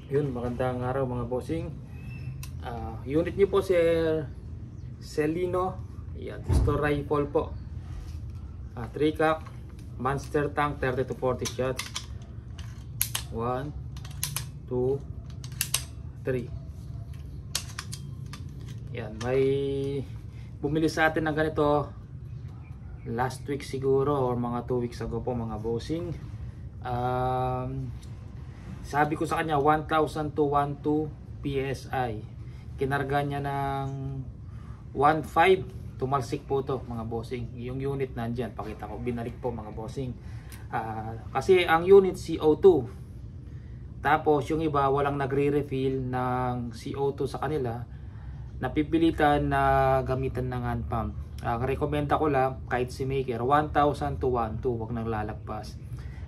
Yun, magandang araw mga bossing. Unit niyo po Sir Celino. Yan, pistol rifle po. 3 cock, monster tank 30 to 40 shots. 1, 2, 3. Yan, may bumili sa atin ng ganito last week siguro or mga 2 weeks ago po mga bossing. Sabi ko sa kanya 1,000 to 12 PSI. Kinarga niya ng 1,500. Tumalsik po to mga bossing. Yung unit nandyan, pakita ko, binalik po mga bossing. Kasi ang unit CO2. Tapos yung iba walang nagre-refill ng CO2 sa kanila. Napipilitan na gamitan ng hand pump. Rekomenda ko lang kahit si maker 1,000 to 12, wag nang lalagpas.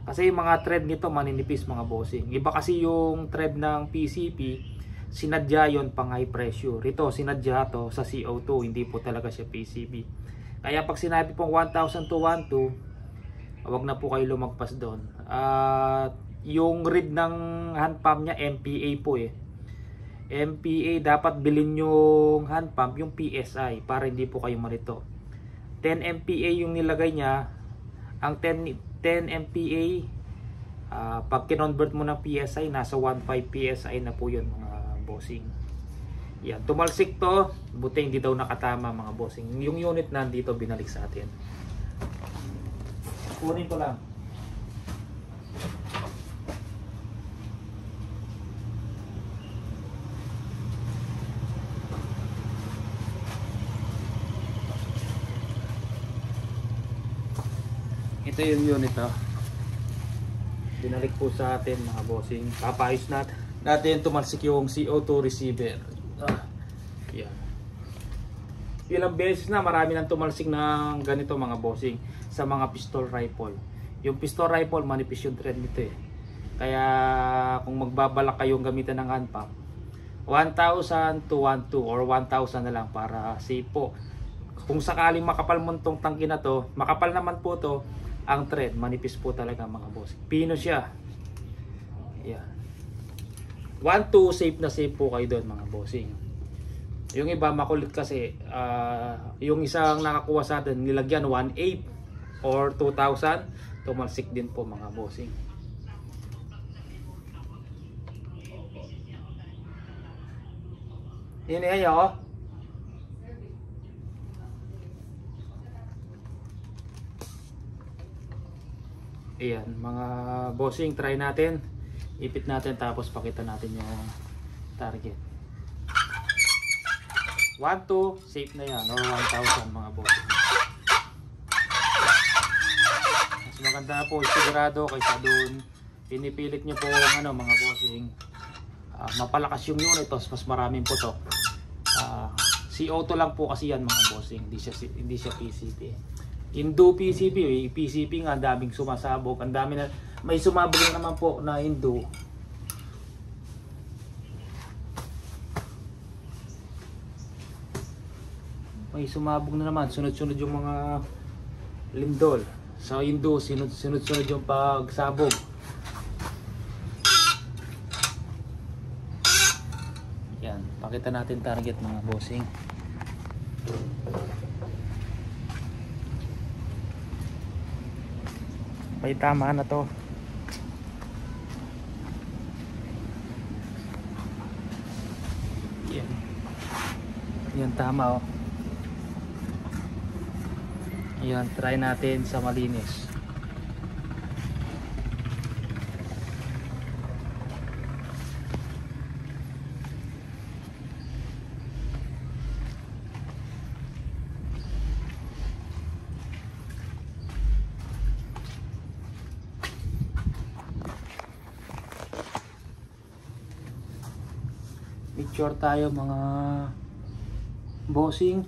Kasi yung mga thread nito maninipis mga bossing. Iba kasi yung thread ng PCP, sinadya yon pang high pressure. Ito sinadya to sa CO2, hindi po talaga siya PCP. Kaya pag sinabi pong 1,000 to 12, wag na po kayo lumagpas doon. Yung read ng hand pump niya MPA po eh. MPA, dapat bilhin yung hand pump yung PSI para hindi po kayo malito. 10 MPA yung nilagay niya. Ang 10 MPA, pag kinonvert mo ng PSI, nasa 1.5 PSI na po yun mga bossing. Yan, tumalsik to, buti hindi daw nakatama mga bossing. Yung unit nandito binalik sa atin. Kunin ko lang. Ito yung unit binalik po sa atin mga bossing. Papayos natin tumalsik yung CO2 receiver. Yan. Ilang beses na marami nang tumalsik ng ganito mga bossing sa mga pistol rifle. Yung pistol rifle manipis yung thread nito eh. Kaya kung magbabalak kayong gamitan ng hand pump, 1,000 to 12 or 1,000 na lang para safe po. Kung sakaling makapal mo tong tangke na to, makapal naman po to, ang thread manipis po talaga mga boss. Pino siya. Yan. 1-2 safe na safe po kayo doon mga bossing. Yung iba makulit kasi, yung isang nakakuha sa atin nilagyan 1,800 or 2,000, tumalsik din po mga bossing. Yun ayo. Ayan mga bossing, try natin. Ipit natin tapos pakita natin yung target. 1-2 safe na yan or 1,000 mga bossing. Mas maganda po sigurado kaysa dun pinipilit nyo po mga bossing, mapalakas yung unit tapos mas maraming putok. CO2 lang po kasi yan mga bossing, hindi siya PCP. Indo PCP, PCP nga daming sumasabog, ang dami na may sumabog naman po na Indo. May sumabog na naman, sunod-sunod yung mga lindol. Sa Indo, sunod-sunod yung pagsabog. Yan, pakita natin target mga bossing. May tama na to. Yan. Yan tama Yan, try natin sa malinis. Picture tayo mga bossing.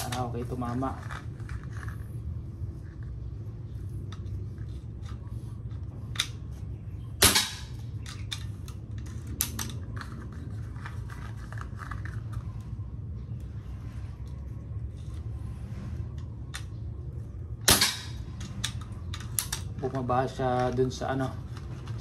Sana okay tumama. Bumaba siya dun sa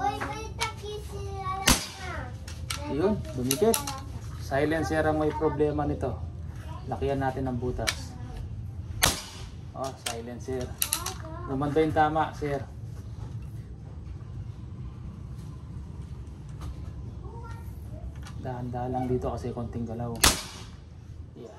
Uy, may takis sila na. Yun, dumikit. Silencer ang may problema nito. Lakihan natin ng butas. Oh, silencer. Naman ba yung tama, sir? Dahan-dahan lang dito kasi konting galaw. Yeah.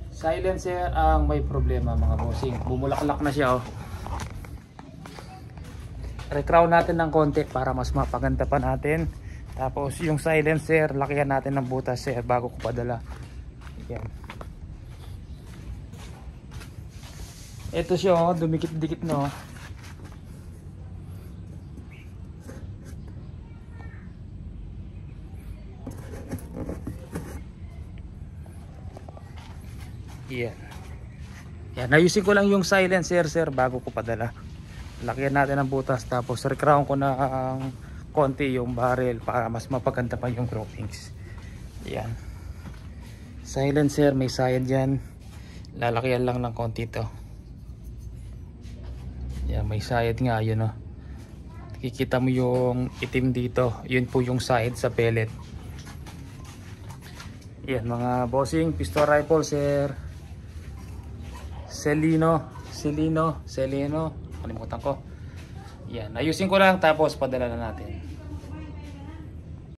Silencer ang may problema mga bossing. Bumulaklak na siya oh. Recrown natin ng konti para mas mapaganda pa natin. Tapos yung silencer, lakihan natin ng butas sir bago ko padala. Yan. Ito siya oh, dumikit-dikit no. Yan. Yan, ayusin ko lang yung silencer sir bago ko padala. Lakihan natin ang butas tapos recrown ko na ang konti yung barrel para mas mapaganda pa yung groupings. Yan. Silencer, may sayad dyan. Lalakihan lang ng konti to. Yan, may sayad nga yun oh. Kikita mo yung itim dito. Yun po yung sayad sa pellet. Yan mga bossing, pistol rifle sir. Selino. Kalimutan ko. Yan, ayusin ko lang tapos padala na natin.